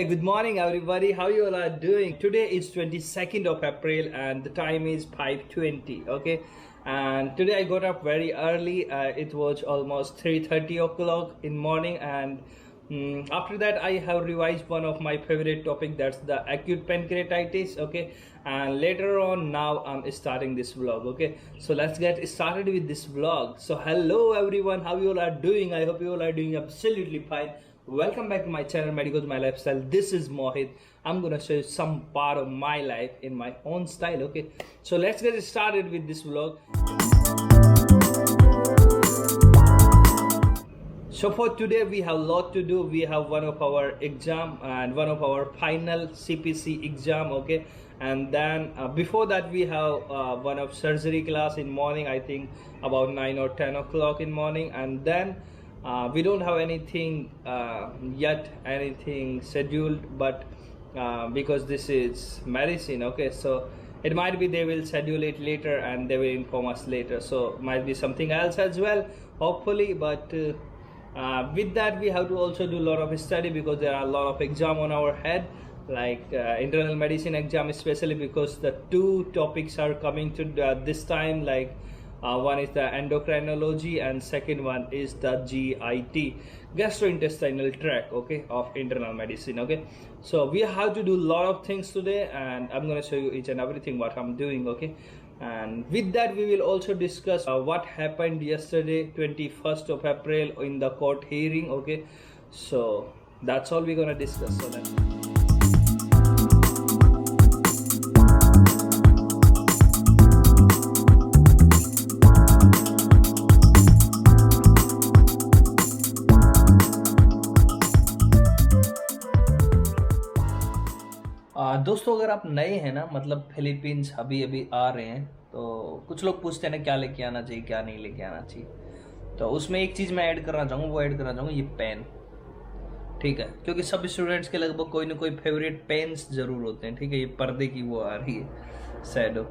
good morning everybody. How you all are doing? Today is 22nd of April and the time is 5:20. Okay, and today I got up very early. It was almost 3:30 o'clock in morning, and after that I have revised one of my favorite topic, that's the acute pancreatitis. Okay, and later on now I'm starting this vlog. Okay, so let's get started with this vlog. So hello everyone, how you all are doing? I hope you all are doing absolutely fine. Welcome back to my channel Medicals My Lifestyle. This is Mohit. I'm gonna show you some part of my life in my own style. Okay, so let's get started with this vlog. So for today we have a lot to do. We have one of our exam and one of our final CPC exam. Okay, and then before that we have one of surgery class in morning, I think about 9 or 10 o'clock in morning, and then we don't have anything yet, anything scheduled, but because this is medicine. Okay, so it might be they will schedule it later and they will inform us later, so might be something else as well, hopefully. But with that we have to also do a lot of study because there are a lot of exam on our head, like internal medicine exam, especially because the two topics are coming to this time, like one is the endocrinology and second one is the GIT, gastrointestinal tract, okay, of internal medicine. Okay, so we have to do a lot of things today and I'm going to show you each and everything what I'm doing. Okay, and with that we will also discuss what happened yesterday, 21st of April, in the court hearing. Okay, so that's all we're going to discuss. So then दोस्तों, अगर आप नए हैं ना, मतलब Philippines अभी अभी आ रहे हैं, तो कुछ लोग पूछते हैं ना क्या लेके आना चाहिए, क्या नहीं लेके आना चाहिए। तो उसमें एक चीज़ मैं ऐड करना चाहूँगा, वो ऐड करना चाहूँगा ये पेन। ठीक है, क्योंकि सब स्टूडेंट्स के लगभग कोई ना कोई फेवरेट पेन्स ज़रूर होते हैं। ठीक है, ये पर्दे की वो आ रही है शैडो,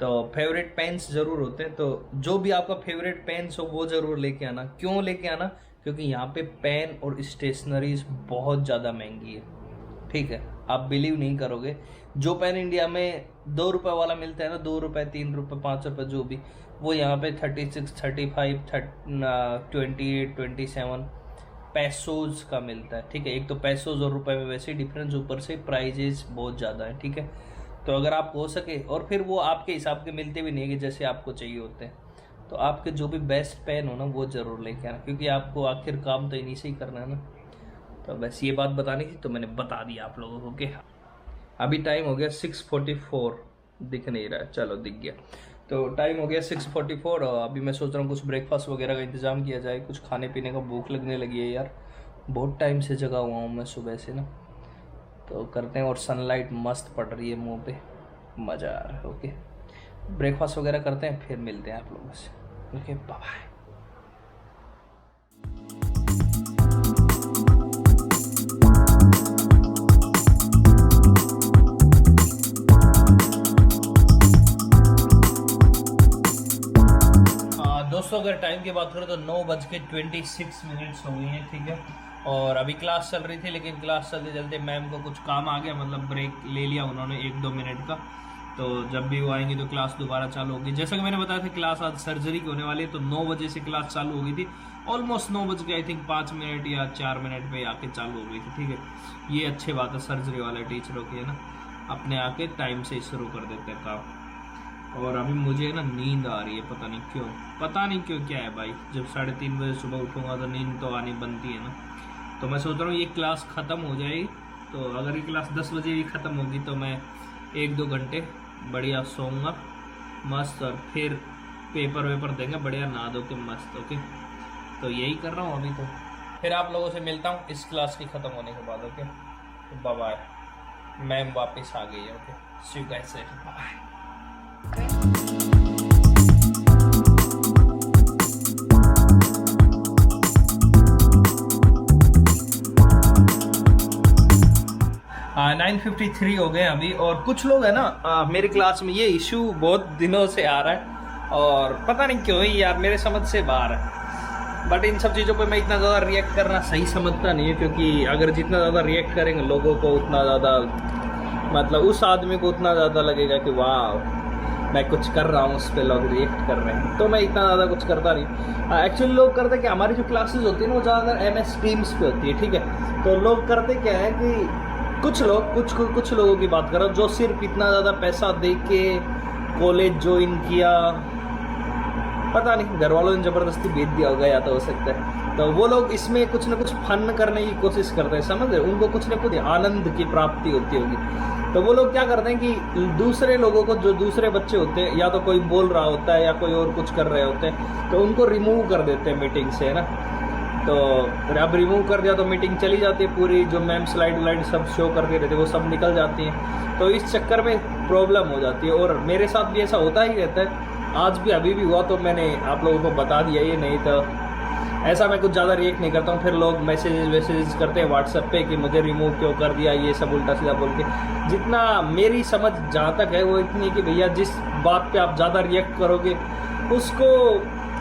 तो फेवरेट पेन्स ज़रूर होते हैं। तो जो भी आपका फेवरेट पेन्स हो वो ज़रूर लेके आना। क्यों लेके आना? क्योंकि यहाँ पे पेन और स्टेशनरीज बहुत ज़्यादा महंगी है। ठीक है, आप बिलीव नहीं करोगे, जो पेन इंडिया में 2 रुपये वाला मिलता है ना, 2 रुपये, 3 रुपये, 5 रुपये, जो भी, वो यहाँ पे 36, 35, 28, 27 पैसोज का मिलता है। ठीक है, एक तो पैसोज और रुपए में वैसे ही डिफरेंस, ऊपर से प्राइजेस बहुत ज़्यादा है। ठीक है, तो अगर आप हो सके, और फिर वो आपके हिसाब के मिलते भी नहीं है कि जैसे आपको चाहिए होते हैं, तो आपके जो भी बेस्ट पेन हो ना वो ज़रूर लेके आना, क्योंकि आपको आखिर काम तो इन्हीं से ही करना है ना। तो बस ये बात बतानी थी, तो मैंने बता दिया आप लोगों को। कि अभी टाइम हो गया 6:44, दिख नहीं रहा है, चलो दिख गया। तो टाइम हो गया 6:44 और अभी मैं सोच रहा हूँ कुछ ब्रेकफास्ट वगैरह का इंतज़ाम किया जाए, कुछ खाने पीने का। भूख लगने लगी है यार, बहुत टाइम से जगा हुआ हूँ मैं सुबह से ना, तो करते हैं। और सनलाइट मस्त पड़ रही है मुँह पे, मज़ा आ रहा है। ओके, ब्रेकफास्ट वगैरह करते हैं, फिर मिलते हैं आप लोगों से। Okay, bye bye. दोस्तों, अगर टाइम की बात करें तो 9:26 हो गई हैं। ठीक है, और अभी क्लास चल रही थी, लेकिन क्लास चलते चलते मैम को कुछ काम आ गया, मतलब ब्रेक ले लिया उन्होंने 1-2 मिनट का। तो जब भी वो आएंगी तो क्लास दोबारा चालू होगी। जैसा कि मैंने बताया था, क्लास आज सर्जरी की होने वाली है, तो 9 बजे से क्लास चालू हो गई थी। ऑलमोस्ट 9 बज के आई थिंक 5 मिनट या 4 मिनट पे आके चालू हो गई थी। ठीक है, ये अच्छी बात है सर्जरी वाले टीचरों की, है ना, अपने आके टाइम से शुरू कर देते हैं काम। और अभी मुझे ना नींद आ रही है, पता नहीं क्यों क्या है भाई। जब 3:30 बजे सुबह उठूँगा तो नींद तो आनी बनती है ना। तो मैं सोच रहा हूँ ये क्लास ख़त्म हो जाएगी, तो अगर ये क्लास 10 बजे भी ख़त्म होगी तो मैं 1-2 घंटे बढ़िया सोऊंगा मस्त, और फिर पेपर देंगे बढ़िया नहा धो के मस्त। ओके, तो यही कर रहा हूँ अभी। तो फिर आप लोगों से मिलता हूँ इस क्लास की ख़त्म होने के बाद। Okay, bye bye. मैम वापस आ गई है। Okay, see you guys, bye bye. 9:53 हो गए अभी। और कुछ लोग है ना मेरे क्लास में, ये इशू बहुत दिनों से आ रहा है और पता नहीं क्यों ही यार मेरे समझ से बाहर है। बट इन सब चीज़ों पे मैं इतना ज़्यादा रिएक्ट करना सही समझता नहीं है, क्योंकि अगर जितना ज़्यादा रिएक्ट करेंगे लोगों को उतना ज़्यादा मतलब उस आदमी को उतना ज़्यादा लगेगा कि वाह मैं कुछ कर रहा हूँ, उस पर लोग रिएक्ट कर रहे हैं। तो मैं इतना ज़्यादा कुछ करता नहीं। एक्चुअली लोग करते कि हमारी जो क्लासेस होती है ना वो ज़्यादातर MS टीम्स पे होती है, ठीक है। तो लोग करते क्या है कि कुछ लोग कुछ लोगों की बात कर रहा हूँ जो सिर्फ इतना ज़्यादा पैसा दे के कॉलेज ज्वाइन किया, पता नहीं घर वालों ने ज़बरदस्ती भेज दिया होगा या तो हो सकता है। तो वो लोग इसमें कुछ ना कुछ फन करने की कोशिश करते हैं, समझ रहे, उनको कुछ ना कुछ आनंद की प्राप्ति होती होगी। तो वो लोग क्या करते हैं कि दूसरे लोगों को, जो दूसरे बच्चे होते हैं, या तो कोई बोल रहा होता है या कोई और कुछ कर रहे होते हैं, तो उनको रिमूव कर देते हैं मीटिंग से, है ना। तो अब रिमूव कर दिया तो मीटिंग चली जाती है पूरी, जो मैम स्लाइड सब शो करते रहते वो सब निकल जाती हैं। तो इस चक्कर में प्रॉब्लम हो जाती है, और मेरे साथ भी ऐसा होता ही रहता है। आज भी अभी भी हुआ, तो मैंने आप लोगों को बता दिया ये, नहीं तो ऐसा मैं कुछ ज़्यादा रिएक्ट नहीं करता हूँ। फिर लोग मैसेजेस करते हैं व्हाट्सएप पे कि मुझे रिमूव क्यों कर दिया, ये सब उल्टा सीधा बोल के। जितना मेरी समझ जहाँ तक है वो इतनी कि भैया जिस बात पे आप ज़्यादा रिएक्ट करोगे उसको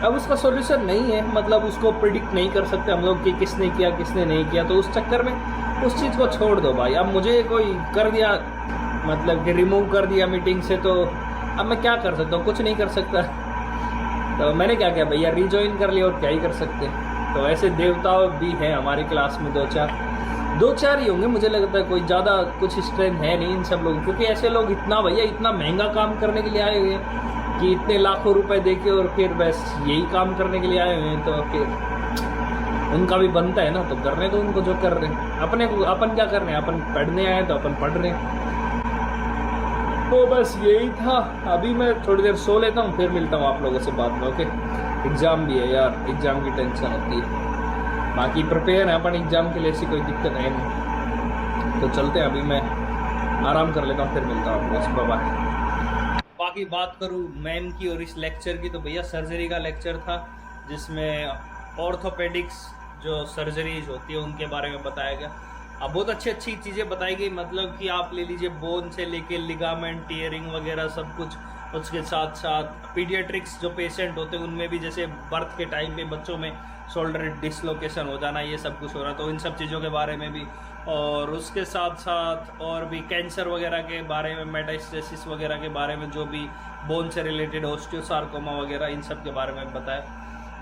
अब उसका सॉल्यूशन नहीं है, मतलब उसको प्रिडिक्ट नहीं कर सकते हम लोग कि किसने किया किसने नहीं किया। तो उस चक्कर में उस चीज़ को छोड़ दो भाई। अब मुझे कोई कर दिया, मतलब कि रिमूव कर दिया मीटिंग से, तो अब मैं क्या कर सकता हूँ, कुछ नहीं कर सकता। तो मैंने क्या किया भैया, रीजॉइन कर लिया, और क्या ही कर सकते हैं। तो ऐसे देवता भी हैं हमारी क्लास में, दो चार ही होंगे मुझे लगता है, कोई ज़्यादा कुछ स्ट्रेंथ है नहीं इन सब लोगों, क्योंकि ऐसे लोग इतना भैया इतना महंगा काम करने के लिए आए हुए हैं कि इतने लाखों रुपए देके, और फिर बस यही काम करने के लिए आए हुए हैं। तो फिर उनका भी बनता है ना, तो करने दो उनको जो कर रहे हैं। अपन क्या कर रहे हैं, अपन पढ़ने आए तो अपन पढ़ रहे हैं। तो बस यही था। अभी मैं थोड़ी देर सो लेता हूँ, फिर मिलता हूँ आप लोगों से बाद में, ओके। एग्ज़ाम भी है यार, एग्ज़ाम की टेंशन होती है, बाकी प्रिपेयर है अपन एग्ज़ाम के लिए, ऐसी कोई दिक्कत है नहीं। तो चलते हैं, अभी मैं आराम कर लेता हूँ, फिर मिलता हूँ आप लोगों से, बाय। बाकी बात करूँ मैम की और इस लेक्चर की, तो भैया सर्जरी का लेक्चर था, जिसमें ऑर्थोपेडिक्स जो सर्जरीज होती है उनके बारे में बताया गया। अब बहुत अच्छी चीज़ें बताई गई, मतलब कि आप ले लीजिए बोन से लेके लिगामेंट टीयरिंग वगैरह सब कुछ। उसके साथ साथ पीडियाट्रिक्स जो पेशेंट होते हैं उनमें भी, जैसे बर्थ के टाइम पे बच्चों में शोल्डर डिसलोकेशन हो जाना, ये सब कुछ हो रहा, तो इन सब चीज़ों के बारे में भी। और उसके साथ साथ और भी कैंसर वगैरह के बारे में, मेटास्टेसिस वगैरह के बारे में, जो भी बोन से रिलेटेड ऑस्टियोसार्कोमा वगैरह, इन सब के बारे में बताया।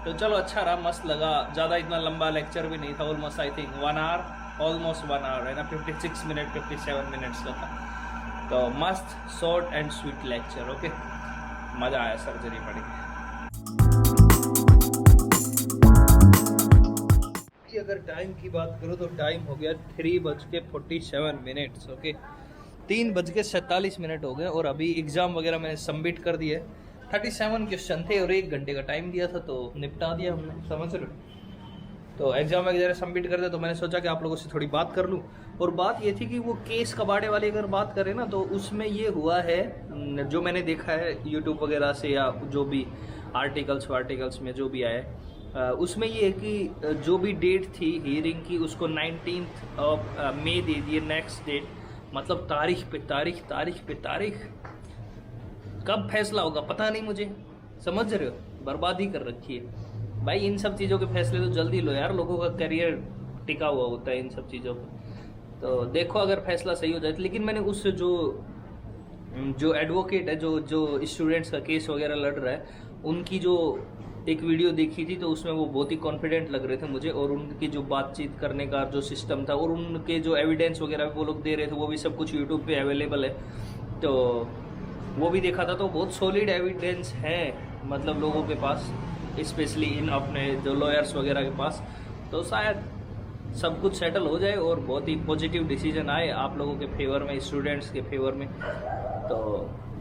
तो चलो अच्छा रहा, मस्त लगा। ज़्यादा इतना लंबा लेक्चर भी नहीं था, almost I think 1 hour, almost 1 hour है ना, 56 मिनट 57 मिनट्स का था। तो मस्त short and sweet lecture, okay. मज़ा आया सर्जरी पढ़ के। अगर टाइम की बात करूँ तो टाइम हो गया 3:47, ओके। 3:47 हो गए, और अभी एग्ज़ाम वगैरह मैंने सबमिट कर दिए। 37 क्वेश्चन थे और 1 घंटे का टाइम दिया था, तो निपटा दिया हमने, समझ रहे हो। तो एग्ज़ाम वगैरह सबमिट कर दिया, तो मैंने सोचा कि आप लोगों से थोड़ी बात कर लूँ। और बात ये थी कि वो केस कबाड़े वाली अगर बात करें ना, तो उसमें ये हुआ है, जो मैंने देखा है यूट्यूब वगैरह से या जो भी आर्टिकल्स में जो भी आया है, उसमें ये है कि जो भी डेट थी हियरिंग की, उसको 19 मई दे दिए नेक्स्ट डेट। मतलब तारीख पे तारीख, कब फैसला होगा पता नहीं मुझे, समझ रहे हो, बर्बादी कर रखी है भाई। इन सब चीज़ों के फैसले तो जल्दी लो यार, लोगों का करियर टिका हुआ होता है इन सब चीज़ों पर। तो देखो अगर फैसला सही हो जाए। लेकिन मैंने उस जो एडवोकेट है, जो स्टूडेंट्स का केस वगैरह लड़ रहा है, उनकी जो एक वीडियो देखी थी, तो उसमें वो बहुत ही कॉन्फिडेंट लग रहे थे मुझे, और उनकी जो बातचीत करने का जो सिस्टम था, और उनके जो एविडेंस वगैरह वो लोग दे रहे थे, वो भी सब कुछ यूट्यूब पे अवेलेबल है। तो वो भी देखा था, तो बहुत सॉलिड एविडेंस है मतलब लोगों के पास, स्पेशली इन अपने जो लॉयर्स वगैरह के पास। तो शायद सब कुछ सेटल हो जाए और बहुत ही पॉजिटिव डिसीजन आए आप लोगों के फेवर में, स्टूडेंट्स के फेवर में। तो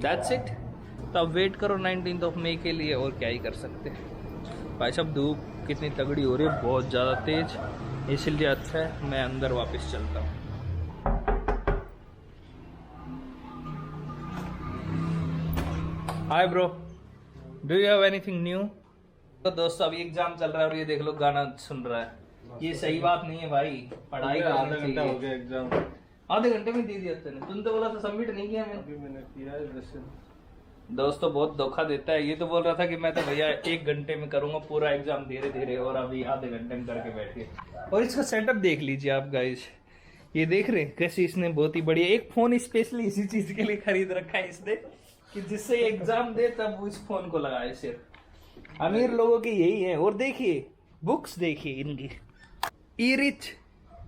दैट्स इट। तो अब वेट करो 19 मई के लिए, और क्या ही कर सकते हैं भाई साहब। धूप कितनी तगड़ी हो रही है, बहुत ज़्यादा तेज, इसलिए अच्छा है मैं अंदर वापस चलता हूँ। Hi bro, do you have anything new? तो दोस्तों अभी एग्जाम चल रहा है और ये देख लो गाना सुन रहा है, ये सही बात नहीं है भाई। पढ़ाई आधा घंटा हो गया एग्जाम, आधे घंटे में दे दिया तुमने। तुम तो बोला था सबमिट नहीं किया मैंने। अभी मैंने किया है, दोस्तों बहुत धोखा देता है। ये तो बोल रहा था कि मैं तो भैया 1 घंटे में करूंगा पूरा एग्जाम धीरे धीरे, और अभी आधे घंटे में करके बैठ गए। और इसका सेटअप देख लीजिए आप गाइस, ये देख रहे हैं कैसे इसने बहुत ही बढ़िया एक फोन स्पेशली इसी चीज के लिए खरीद रखा है इसने, कि जिससे एग्जाम दे तब वो इस फोन को लगाए। सिर्फ अमीर लोगों की यही है। और देखिए बुक्स देखिए इनकी,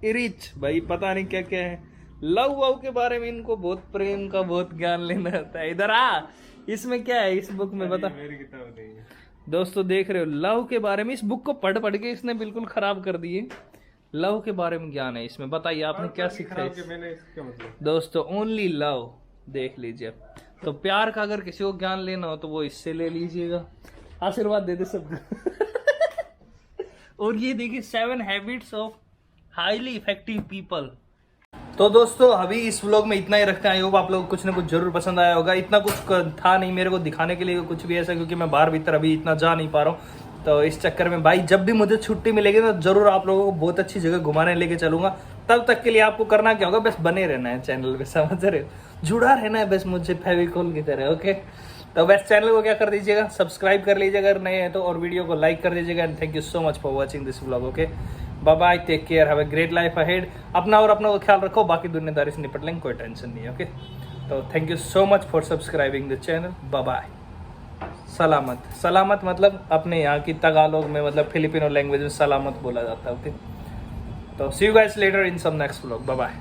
इरिच भाई पता नहीं क्या क्या है। लव वव के बारे में इनको बहुत प्रेम का बहुत ज्ञान लेना होता है। इधर आ, इसमें क्या है इस बुक में बता। मेरी किताब नहीं है दोस्तों देख रहे हो लव के बारे में, इस बुक को पढ़ पढ़ के इसने बिल्कुल खराब कर दिए। लव के बारे में ज्ञान है इसमें, बताइए आपने क्या सीखा है मैंने इसका मतलब। दोस्तों। ओनली लव देख लीजिए। तो प्यार का अगर किसी को ज्ञान लेना हो तो वो इससे ले लीजिएगा। आशीर्वाद दे दे सबको। और ये देखिए 7 habits of highly effective people. तो दोस्तों अभी इस व्लॉग में इतना ही रखते हैं। आई होप आप लोगों को कुछ ना कुछ जरूर पसंद आया होगा। इतना कुछ था नहीं मेरे को दिखाने के लिए कुछ भी ऐसा, क्योंकि मैं बाहर भीतर अभी इतना जा नहीं पा रहा हूँ। तो इस चक्कर में भाई जब भी मुझे छुट्टी मिलेगी तो जरूर आप लोगों को बहुत अच्छी जगह घुमाने लेके चलूंगा। तब तक के लिए आपको करना क्या होगा, बस बने रहना है चैनल पे, समझ रहे हो, जुड़ा रहना है बस मुझे फेविकोल की तरह। ओके, तो बस चैनल को क्या कर दीजिएगा, सब्सक्राइब कर लीजिएगा अगर नए हैं तो, और वीडियो को लाइक कर दीजिएगा। And thank you so much for watching this vlog. Okay, bye bye, take care, have a great life ahead. अपना और अपना को ख्याल रखो, बाकी दुनियादारी से निपट लेंगे, कोई टेंशन नहीं है। ओके, तो thank you so much for subscribing the channel. Bye bye. सलामत, सलामत मतलब अपने यहाँ की तगालोग में, मतलब फिलिपिनो लैंग्वेज में सलामत बोला जाता है। ओके, तो see you guys later in some next vlog. Bye bye.